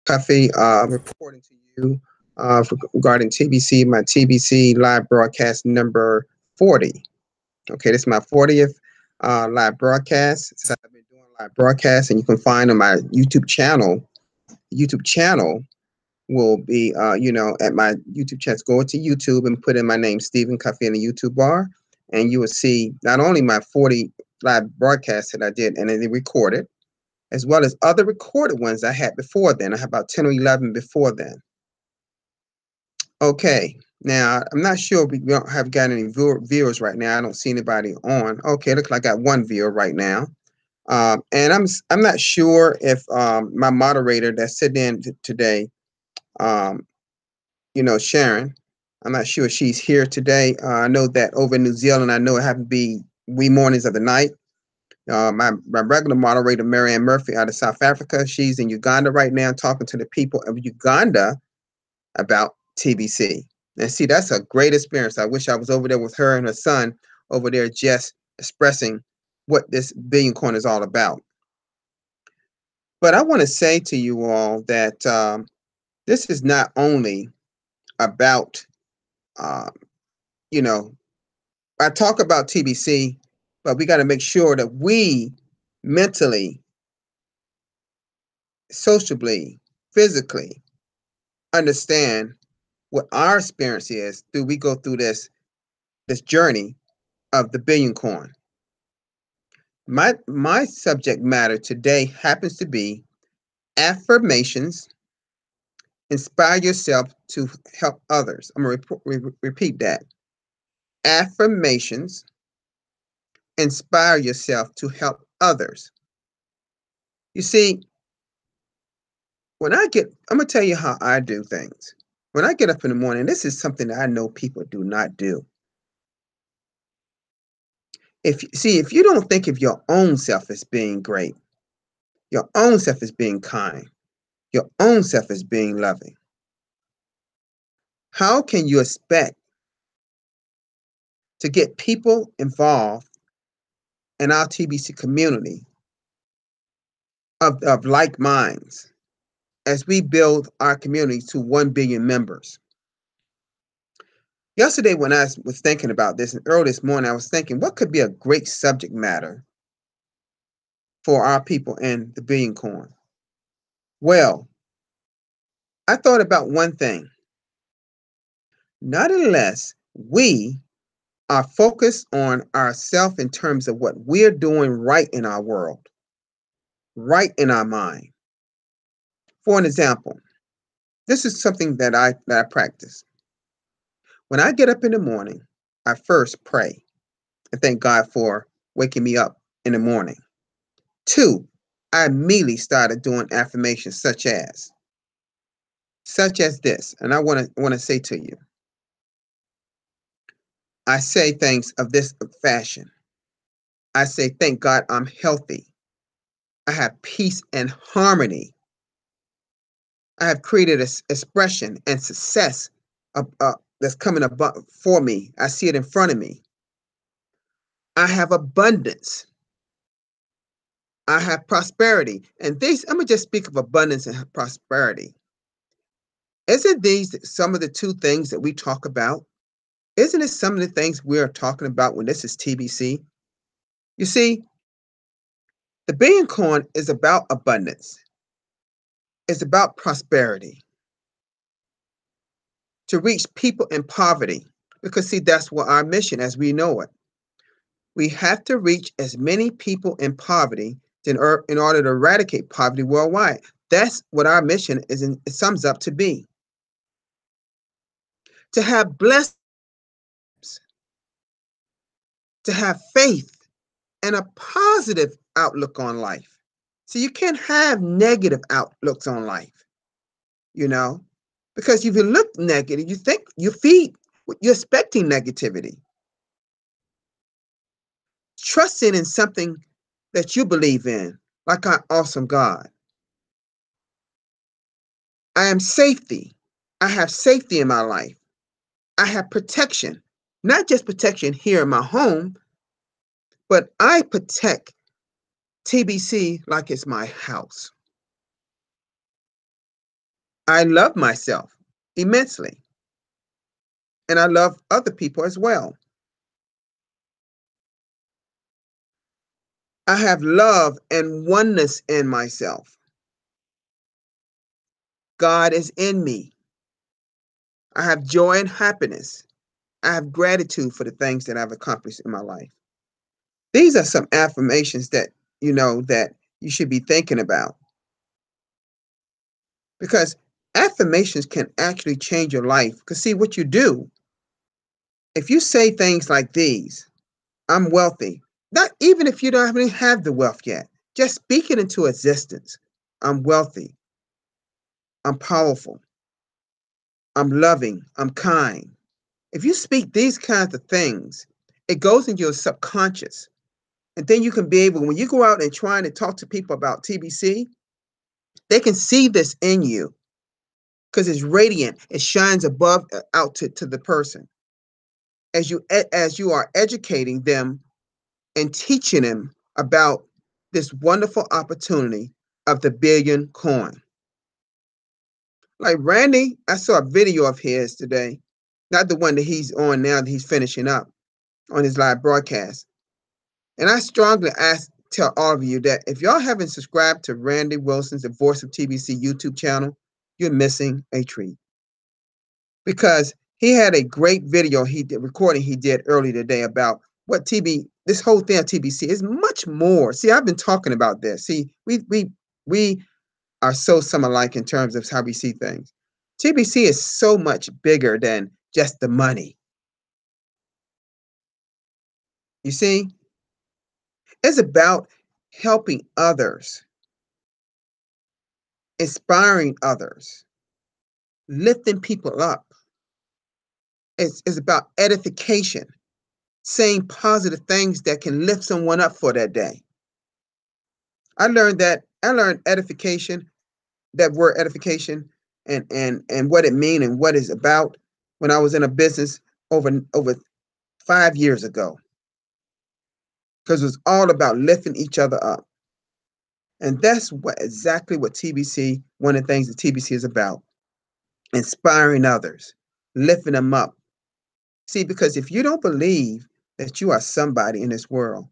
Coffee, reporting to you regarding TBC, my TBC live broadcast number 40. Okay, this is my 40th live broadcast. So I've been doing live broadcasts, and you can find on my YouTube channel. YouTube channel will be, at my YouTube channel. Go to YouTube and put in my name, Stephen Coffee, in the YouTube bar, and you will see not only my 40 live broadcasts that I did and they recorded, as well as other recorded ones I had before then. I had about 10 or 11 before then. Okay, now I'm not sure we don't have got any viewers right now. I don't see anybody on. Okay, looks like I got one viewer right now. And I'm not sure if my moderator that's sitting in today, um, Sharon, I'm not sure she's here today. I know that over in New Zealand, I know it happened to be wee mornings of the night. My regular moderator, Marianne Murphy, out of South Africa, she's in Uganda right now talking to the people of Uganda about TBC. And see, that's a great experience. I wish I was over there with her and her son over there just expressing what this billion coin is all about. But I want to say to you all that this is not only about, uh, you know, I talk about TBC, but we got to make sure that we mentally, socially, physically understand what our experience is through we go through this journey of the billion coin. My subject matter today happens to be affirmations. Inspire yourself to help others. I'm going to repeat that. Affirmations. Inspire yourself to help others. You see, I'm going to tell you how I do things. When I get up in the morning, this is something that I know people do not do. If you don't think of your own self as being great, your own self as being kind, your own self as being loving, how can you expect to get people involved in our TBC community of like minds as we build our community to 1 billion members? Yesterday, when I was thinking about this, and early this morning, I was thinking, what could be a great subject matter for our people in the billion coin? Well, I thought about one thing. Not unless we are focused on ourselves in terms of what we're doing right in our world, right in our mind. For an example, this is something that I practice. When I get up in the morning, I first pray and thank God for waking me up in the morning. Two, I immediately started doing affirmations such as this, and I want to say to you, I say things of this fashion. I say, thank God I'm healthy. I have peace and harmony. I have created an expression and success that's coming about for me. I see it in front of me. I have abundance. I have prosperity. And these, I'm going to just speak of abundance and prosperity. Isn't these some of the two things that we talk about? Isn't it some of the things we are talking about when this is TBC? You see, the billion coin is about abundance. It's about prosperity. To reach people in poverty. Because see, that's what our mission as we know it. We have to reach as many people in poverty in order to eradicate poverty worldwide. That's what our mission it sums up to be. To have blessed, to have faith and a positive outlook on life. So you can't have negative outlooks on life, you know, because if you look negative, you think you feed, you're expecting negativity. Trusting in something that you believe in, like our awesome God. I am safety. I have safety in my life. I have protection, not just protection here in my home, but I protect TBC like it's my house. I love myself immensely, and I love other people as well. I have love and oneness in myself. God is in me. I have joy and happiness. I have gratitude for the things that I've accomplished in my life. These are some affirmations that that you should be thinking about, because affirmations can actually change your life. Because see what you do, if you say things like these: I'm wealthy, not even if you don't even have the wealth yet, just speak it into existence. I'm wealthy. I'm powerful. I'm loving. I'm kind. If you speak these kinds of things, it goes into your subconscious. And then you can be able, when you go out and trying to talk to people about TBC, they can see this in you because it's radiant. It shines above out to the person. As you are educating them and teaching them about this wonderful opportunity of the billion coin. Like Randy, I saw a video of his today, not the one that he's on now that he's finishing up on his live broadcast. And I strongly tell all of you that if y'all haven't subscribed to Randy Wilson's The Voice of TBC YouTube channel, you're missing a treat. Because he had a great video recording he did earlier today about what this whole thing of TBC is much more. See, I've been talking about this. See, we are so alike in terms of how we see things. TBC is so much bigger than just the money. You see, it's about helping others, inspiring others, lifting people up. It's about edification, saying positive things that can lift someone up for that day. I learned edification, that word edification, and what it means and what it's about when I was in a business over 5 years ago. Because it was all about lifting each other up. And that's exactly what TBC, one of the things that TBC is about: inspiring others, lifting them up. See, because if you don't believe that you are somebody in this world,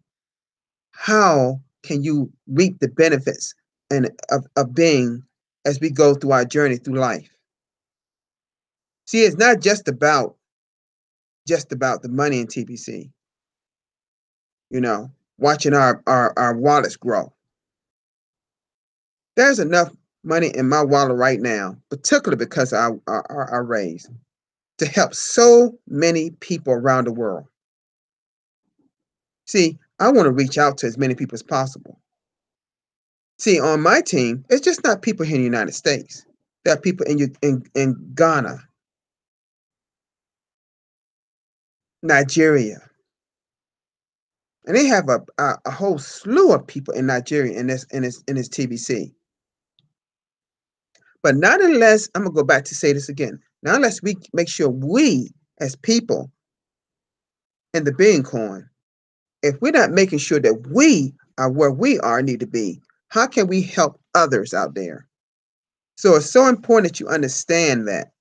how can you reap the benefits of being as we go through our journey through life? See, it's not just about the money in TBC, watching our wallets grow. There's enough money in my wallet right now, particularly because I raised, to help so many people around the world. See, I want to reach out to as many people as possible. See, on my team, it's just not people here in the United States. There are people in Ghana, Nigeria, and they have a whole slew of people in Nigeria in this TBC. But not unless, I'm gonna go back to say this again, not unless we make sure we as people in the billion coin, if we're not making sure that we are where we need to be, how can we help others out there? So it's so important that you understand that.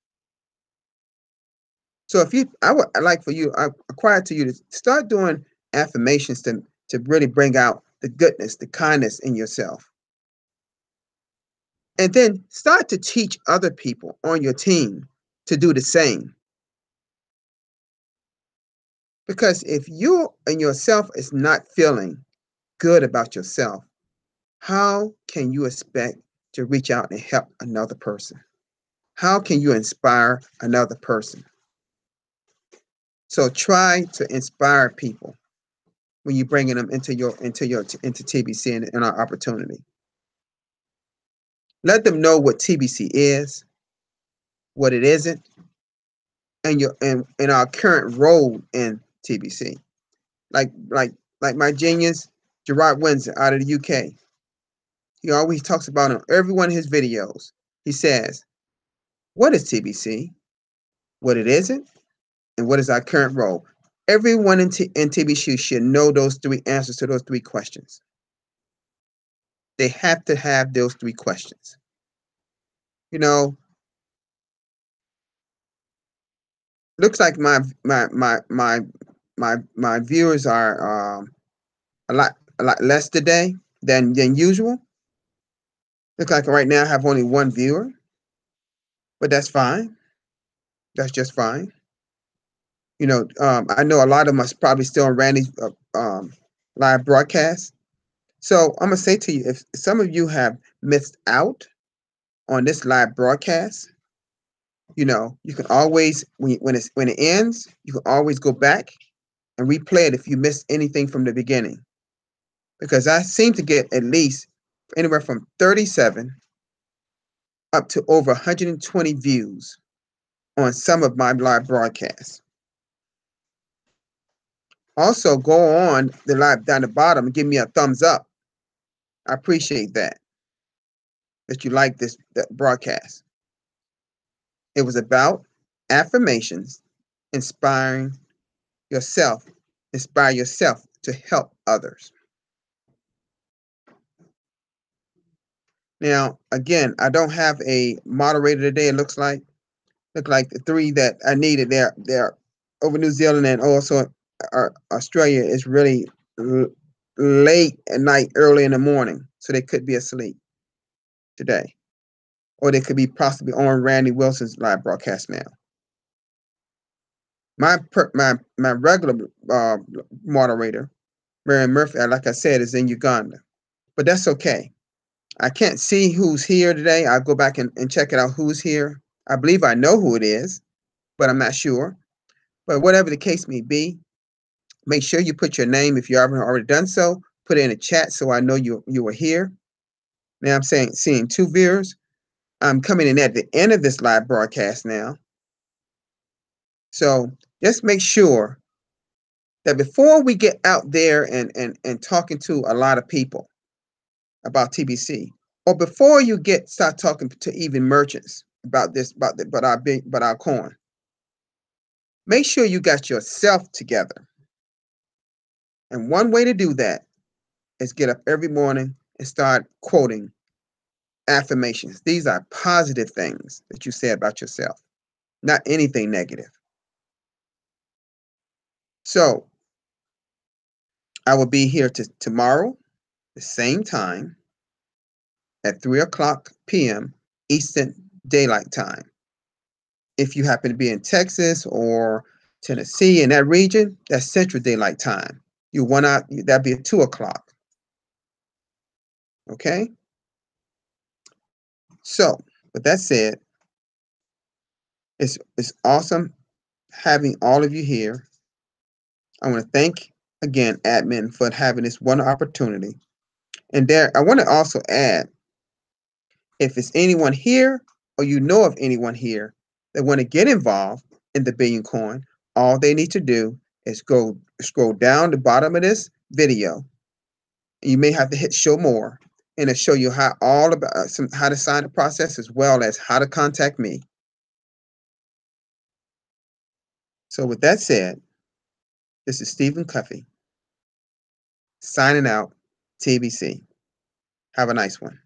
So I would like for you, I require to you to start doing affirmations to really bring out the goodness, the kindness in yourself. And then start to teach other people on your team to do the same. Because if you and yourself is not feeling good about yourself, how can you expect to reach out and help another person? How can you inspire another person? So try to inspire people when you're bringing them into TBC and our opportunity. Let them know what TBC is, what it isn't, and our current role in TBC. Like my genius, Gerard Windsor out of the UK. He always talks about in every one of his videos. He says, what is TBC? What it isn't? And what is our current role? Everyone in TBC should know those three answers to those three questions. They have to have those three questions. You know, looks like my viewers are a lot less today than usual. Looks like right now I have only one viewer, but that's fine. That's just fine. I know a lot of them are probably still on Randy's live broadcast. So I'm gonna say to you, if some of you have missed out on this live broadcast, you can always when it ends, you can always go back and replay it if you missed anything from the beginning. Because I seem to get at least anywhere from 37 up to over 120 views on some of my live broadcasts. Also, go on the live down the bottom and give me a thumbs up. I appreciate that you like this that broadcast. It was about affirmations, inspiring yourself, inspire yourself to help others. Now, again, I don't have a moderator today. It look like the three that I needed. They're over New Zealand and also Australia is really late at night, early in the morning, so they could be asleep today, or they could be possibly on Randy Wilson's live broadcast now. My regular moderator, Mary Murphy, like I said, is in Uganda, but that's okay. I can't see who's here today. I'll go back and check it out who's here. I believe I know who it is, but I'm not sure. But whatever the case may be, make sure you put your name if you haven't already done so. Put it in the chat so I know you were here. Now I'm seeing two viewers. I'm coming in at the end of this live broadcast now. So just make sure that before we get out there and talking to a lot of people about TBC, or before you start talking to even merchants about our coin, make sure you got yourself together. And one way to do that is get up every morning and start quoting affirmations. These are positive things that you say about yourself, not anything negative. So I will be here tomorrow, the same time, at 3 o'clock p.m. Eastern Daylight Time. If you happen to be in Texas or Tennessee, in that region, that's Central Daylight Time. That'd be at 2 o'clock. Okay? So, with that said, it's awesome having all of you here. I want to thank again admin for having this one opportunity. And I want to also add, if it's anyone here or you know of anyone here that want to get involved in the Billion Coin, all they need to do is scroll down the bottom of this video. You may have to hit show more, and it'll show you how how to sign the process as well as how to contact me. So with that said, this is Stephen Cuffey signing out, TBC. Have a nice one.